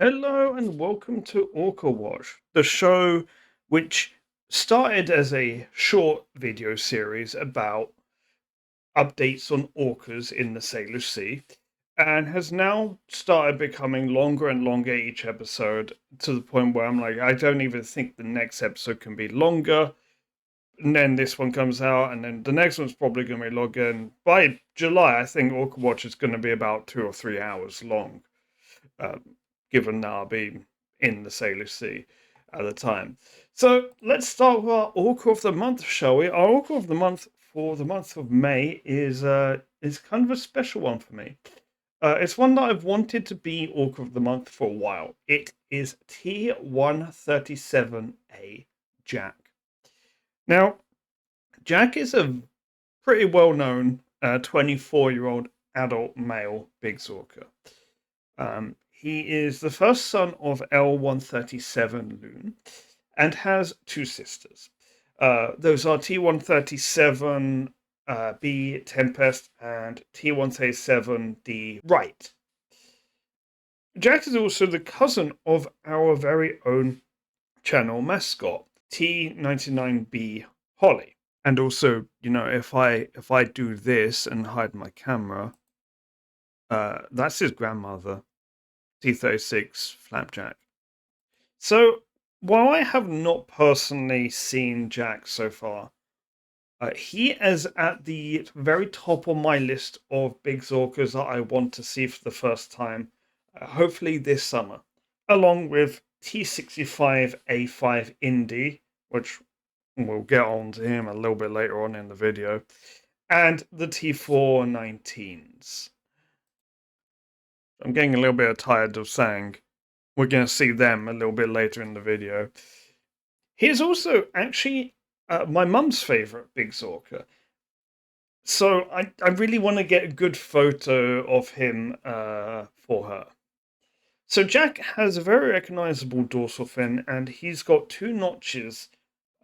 Hello and welcome to Orcawatch, the show which started as a short video series about updates on orcas in the Salish Sea and has now started becoming longer and longer each episode to the point where I'm like, I don't even think the next episode can be longer. And then this one comes out, and then the next one's probably going to be longer. And by July, I think Orcawatch is going to be about 2 or 3 hours long. Um, Given that I'll be in the Salish Sea at the time. So let's start with our Orca of the Month, shall we? Our Orca of the Month for the month of May is kind of a special one for me. It's one that I've wanted to be Orca of the Month for a while. It is T137A Jack. Now, Jack is a pretty well-known 24-year-old adult male big orca. He is the first son of L137 Loon and has two sisters. Those are T137B Tempest and T137D Right. Jack is also the cousin of our very own channel mascot, T99B Holly. And also, if I do this and hide my camera, that's his grandmother, T36 Flapjack. So, while I have not personally seen Jack so far, he is at the very top of my list of big orcas that I want to see for the first time, hopefully this summer, along with T65A5 Indy, which we'll get on to him a little bit later on in the video, and the T419s. I'm getting a little bit tired of saying we're going to see them a little bit later in the video. He's also actually my mum's favorite big orca. So I really want to get a good photo of him for her. So Jack has a very recognizable dorsal fin, and he's got two notches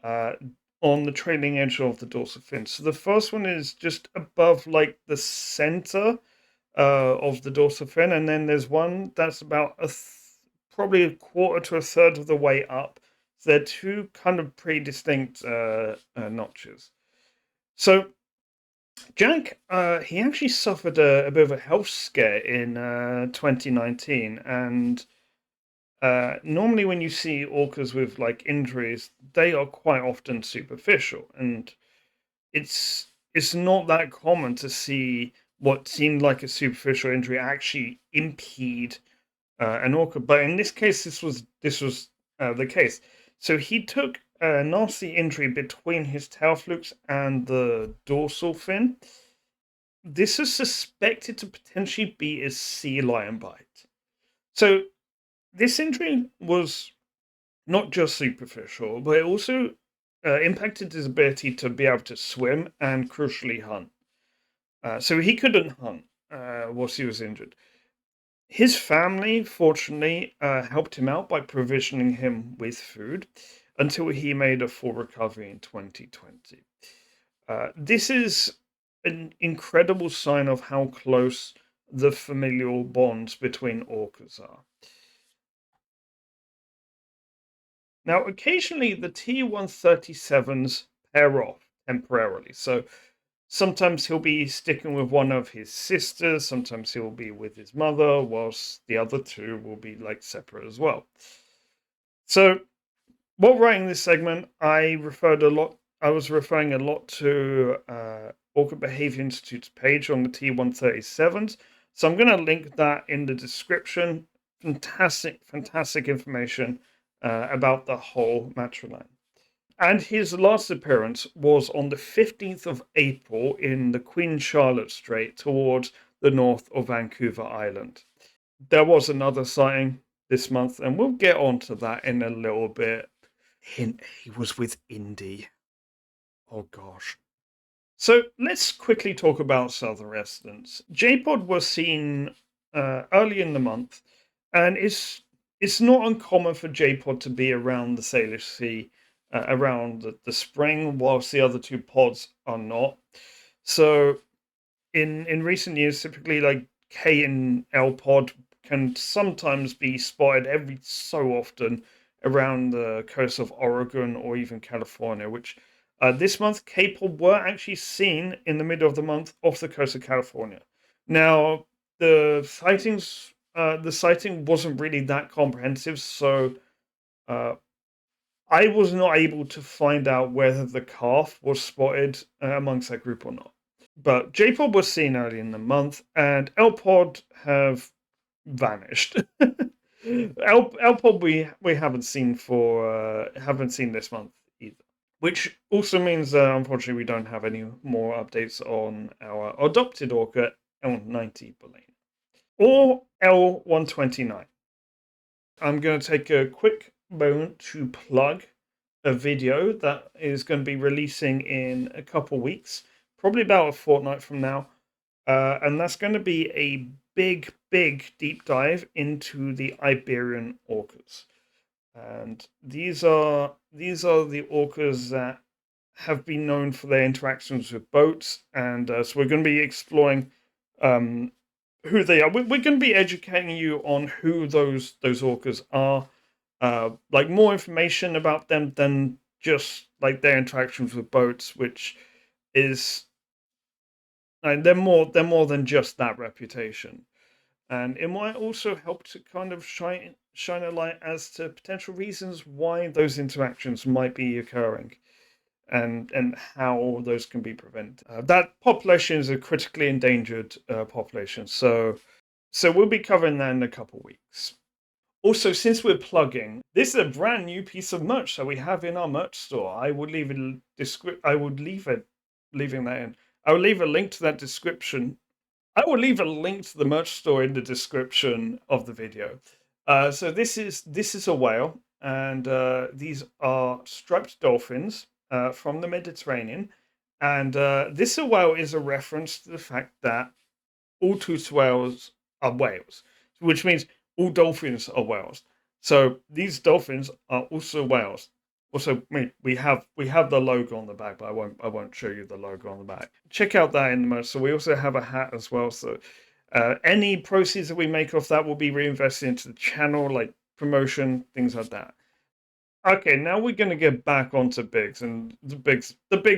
on the trailing edge of the dorsal fin. So the first one is just above like the center of the dorsal fin, and then there's one that's about probably a quarter to a third of the way up. So they're two kind of pretty distinct notches. So Jack, he actually suffered a bit of a health scare in 2019, and normally when you see orcas with like injuries, they are quite often superficial, and it's not that common to see what seemed like a superficial injury actually impede an orca. But in this case, this was the case. So he took a nasty injury between his tail flukes and the dorsal fin. This is suspected to potentially be a sea lion bite. So this injury was not just superficial, but it also impacted his ability to be able to swim and crucially hunt. So he couldn't hunt whilst he was injured. His family, fortunately, helped him out by provisioning him with food until he made a full recovery in 2020. This is an incredible sign of how close the familial bonds between orcas are. Now, occasionally the T137s pair off temporarily. So sometimes he'll be sticking with one of his sisters, sometimes he'll be with his mother, whilst the other two will be like separate as well. So while writing this segment, I was referring a lot to Orca Behavior Institute's page on the T137s. So I'm going to link that in the description. Fantastic information about the whole matriline. And his last appearance was on the 15th of April in the Queen Charlotte Strait towards the north of Vancouver Island. There was another sighting this month, and we'll get on to that in a little bit. Hint, he was with Indy. Oh gosh. So let's quickly talk about southern residents. J-Pod was seen early in the month, and it's not uncommon for J-Pod to be around the Salish Sea around the spring, whilst the other two pods are not. So in recent years, typically like K and L pod can sometimes be spotted every so often around the coast of Oregon or even California, which this month K-pop were actually seen in the middle of the month off the coast of California. Now, the sighting wasn't really that comprehensive, so I was not able to find out whether the calf was spotted amongst that group or not. But J-Pod was seen early in the month, and L-Pod have vanished. L-Pod we haven't seen this month either. Which also means unfortunately we don't have any more updates on our adopted Orca L90 Baleine or L129. I'm going to take a quick moment to plug a video that is going to be releasing in a couple weeks, probably about a fortnight from now, and that's going to be a big deep dive into the Iberian Orcas. And these are the orcas that have been known for their interactions with boats, and so we're going to be exploring who they are. We're going to be educating you on who those orcas are, like more information about them than just like their interactions with boats, which is they're more than just that reputation. And it might also help to kind of shine a light as to potential reasons why those interactions might be occurring, and how those can be prevented. That population is a critically endangered population, so we'll be covering that in a couple weeks. Also, since we're plugging, this is a brand new piece of merch that we have in our merch store. I would leave leaving that in. I will leave a link to that description. I will leave a link to the merch store in the description of the video. So this is a whale, and these are striped dolphins from the Mediterranean, and this whale is a reference to the fact that all toothed whales are whales, which means all dolphins are whales. So these dolphins are also whales. Also, we have the logo on the back, but I won't show you the logo on the back. Check out that in the merch. So we also have a hat as well. So any proceeds that we make off that will be reinvested into the channel, like promotion, things like that. Okay, now we're going to get back onto Biggs, and the Biggs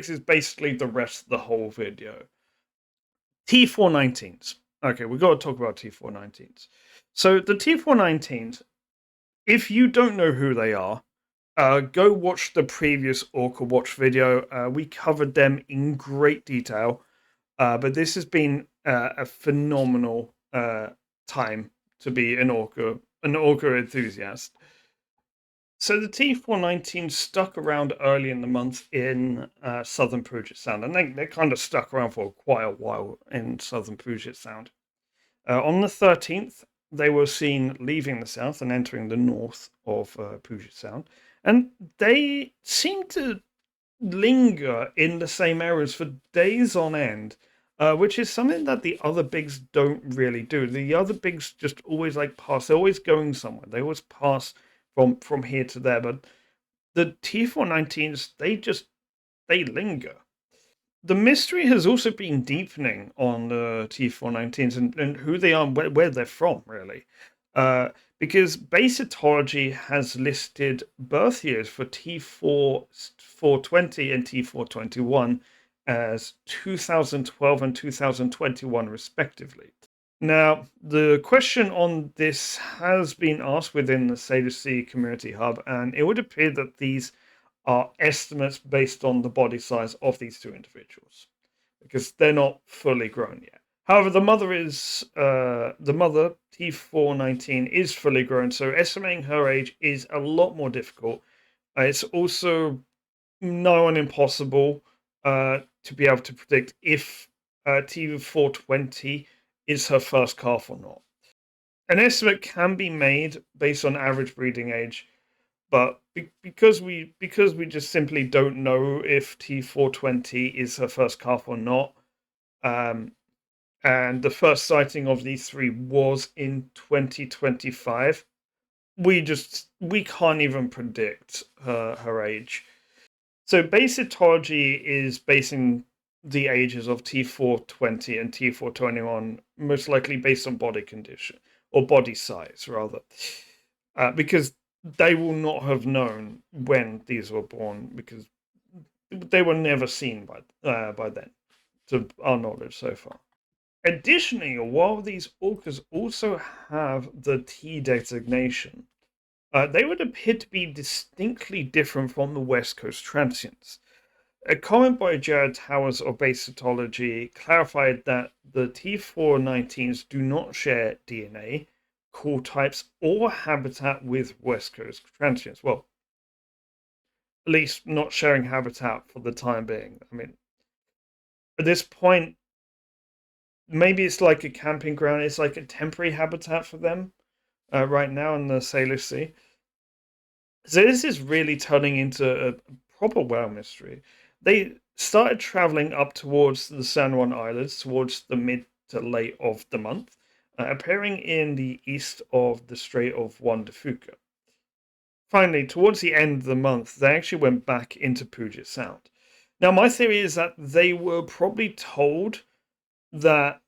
is basically the rest of the whole video. T419s. Okay, we've got to talk about T419s. So the T419s, if you don't know who they are, go watch the previous Orcawatch video. We covered them in great detail, but this has been a phenomenal time to be an Orca enthusiast. So the T419 stuck around early in the month in southern Puget Sound, and they kind of stuck around for quite a while in southern Puget Sound. On the 13th, they were seen leaving the south and entering the north of Puget Sound, and they seemed to linger in the same areas for days on end, which is something that the other bigs don't really do. The other bigs just always pass. They're always going somewhere. They always pass from here to there, but the T419s, they linger. The mystery has also been deepening on the T419s and who they are and where they're from, really. Because Basitology has listed birth years for T420 and T421 as 2012 and 2021, respectively. Now, the question on this has been asked within the Sailor Sea Community Hub, and it would appear that these are estimates based on the body size of these two individuals, because they're not fully grown yet. However, the mother T419 is fully grown, so estimating her age is a lot more difficult. It's also nigh on impossible to be able to predict if T420 is her first calf or not. An estimate can be made based on average breeding age, but because we just simply don't know if T420 is her first calf or not, and the first sighting of these three was in 2025, we can't even predict her age. So Basitology is basing the ages of T420 and T421 most likely based on body condition, or body size rather, because they will not have known when these were born because they were never seen by then, to our knowledge so far. Additionally, while these orcas also have the T designation, they would appear to be distinctly different from the West Coast transients. A comment by Jared Towers of Basicology clarified that the T419s do not share DNA, call types, or habitat with West Coast transients. Well, at least not sharing habitat for the time being. I mean, at this point, maybe it's like a camping ground. It's like a temporary habitat for them right now in the Salish Sea. So this is really turning into a proper whale mystery. They started traveling up towards the San Juan Islands towards the mid to late of the month, appearing in the east of the Strait of Juan de Fuca. Finally, towards the end of the month, they actually went back into Puget Sound. Now, my theory is that they were probably told that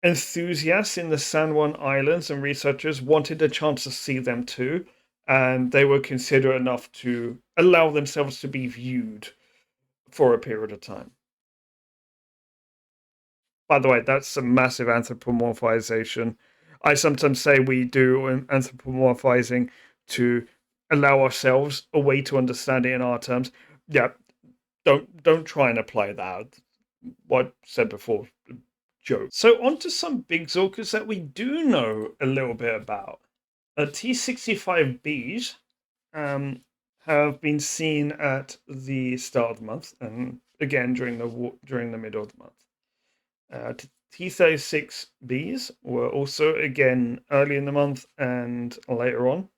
enthusiasts in the San Juan Islands and researchers wanted a chance to see them too, and they were considerate enough to allow themselves to be viewed for a period of time. By the way, that's a massive anthropomorphization. I sometimes say we do anthropomorphizing to allow ourselves a way to understand it in our terms. Yeah, don't try and apply that. What I said before, joke. So on to some big orcas that we do know a little bit about. T65Bs have been seen at the start of the month, and again during the middle of the month. T36Bs were also again early in the month and later on.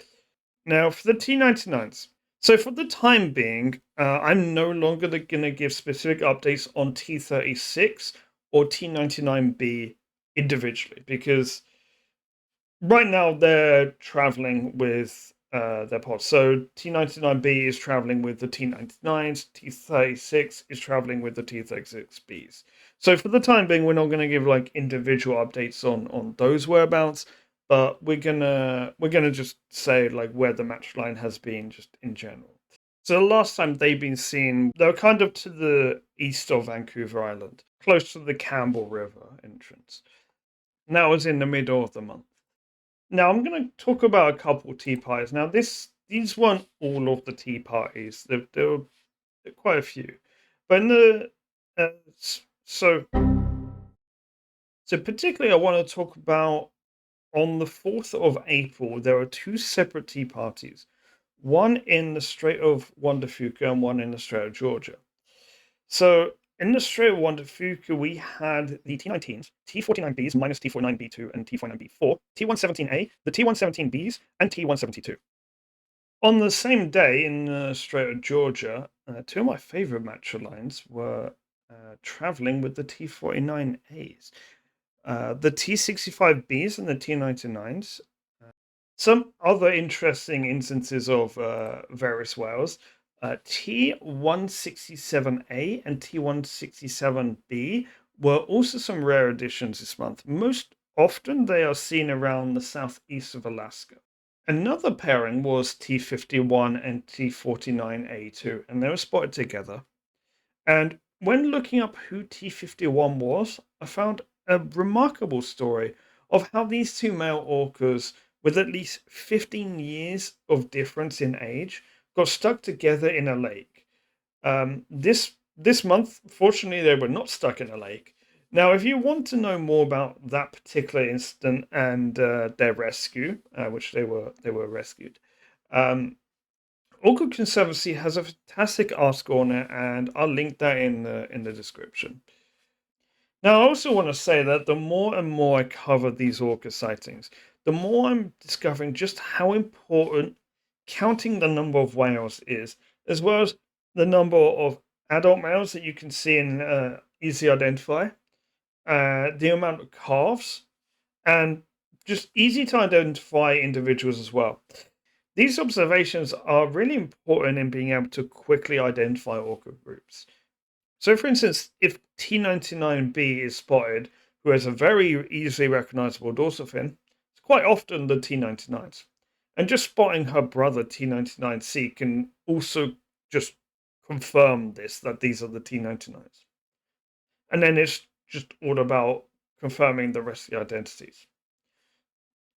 Now for the T99s. So for the time being, I'm no longer going to give specific updates on T36 or T99B individually because right now they're traveling with their pods. So T99B is traveling with the T99s, T36 is traveling with the T36Bs. So for the time being, we're not going to give like individual updates on those whereabouts, but we're gonna just say like where the match line has been just in general. So the last time they've been seen, they were kind of to the east of Vancouver Island, close to the Campbell River entrance. And that was in the middle of the month. Now I'm going to talk about a couple tea parties. Now these weren't all of the tea parties. There were quite a few, but in the so particularly I want to talk about on the 4th of April. There are two separate tea parties, one in the Strait of Juan de Fuca and one in the Strait of Georgia. So in the Strait of Juan de Fuca, we had the T19s, T49Bs minus T49B2 and T49B4, T117A, the T117Bs, and T172. On the same day in the Strait of Georgia, two of my favorite match lines were traveling with the T49As, the T65Bs and the T99s. Some other interesting instances of various whales. T167A and T167B were also some rare additions this month. Most often they are seen around the southeast of Alaska. Another pairing was T51 and T49A2, and they were spotted together. And when looking up who T51 was, I found a remarkable story of how these two male orcas, with at least 15 years of difference in age, got stuck together in a lake. This month, fortunately, they were not stuck in a lake. Now, if you want to know more about that particular incident and their rescue, which they were rescued, Orca Conservancy has a fantastic article on it, and I'll link that in the description. Now, I also want to say that the more and more I cover these orca sightings, the more I'm discovering just how important counting the number of whales is, as well as the number of adult males that you can see and easily identify, the amount of calves, and just easy to identify individuals as well. These observations are really important in being able to quickly identify orca groups. So, for instance, if T99B is spotted, who has a very easily recognizable dorsal fin, it's quite often the T99s. And just spotting her brother T99C can also just confirm this, that these are the T99s. And then it's just all about confirming the rest of the identities.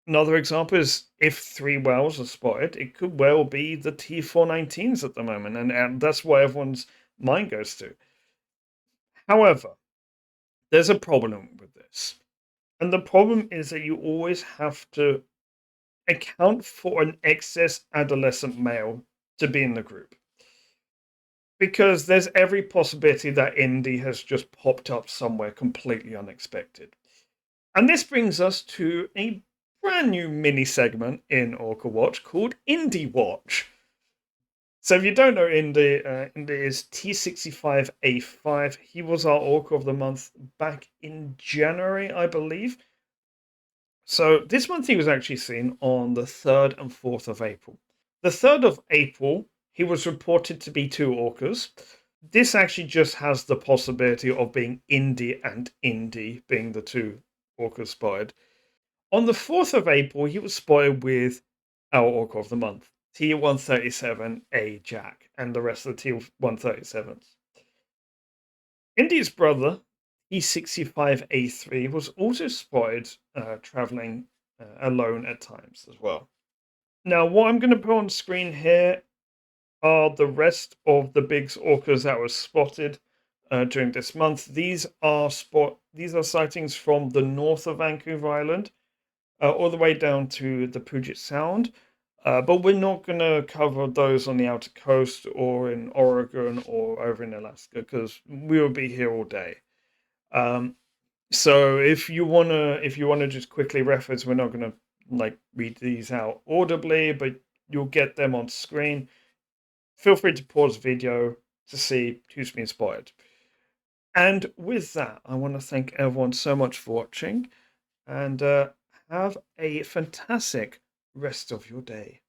Another example is if 3 whales are spotted, it could well be the T419s at the moment, and that's why everyone's mind goes to. However, there's a problem with this. And the problem is that you always have to account for an excess adolescent male to be in the group. Because there's every possibility that Indy has just popped up somewhere completely unexpected. And this brings us to a brand new mini segment in Orcawatch called Indy Watch. So if you don't know Indy, Indy is T65A5. He was our Orca of the month back in January, I believe. So this month he was actually seen on the 3rd and 4th of April. The 3rd of April, he was reported to be 2 Orcas. This actually just has the possibility of being Indy and Indy being the 2 Orcas spotted. On the 4th of April, he was spotted with our Orca of the month, T137A Jack, and the rest of the T137s. Indy's brother, T65A3, was also spotted traveling alone at times as well. Now, what I'm going to put on screen here are the rest of the Bigg's Orcas that were spotted during this month. These are sightings from the north of Vancouver Island, all the way down to the Puget Sound. But we're not going to cover those on the outer coast or in Oregon or over in Alaska because we will be here all day. So if you wanna just quickly reference, we're not going to read these out audibly, but you'll get them on screen. Feel free to pause the video to see who's been spotted. And with that, I want to thank everyone so much for watching, and have a fantastic rest of your day.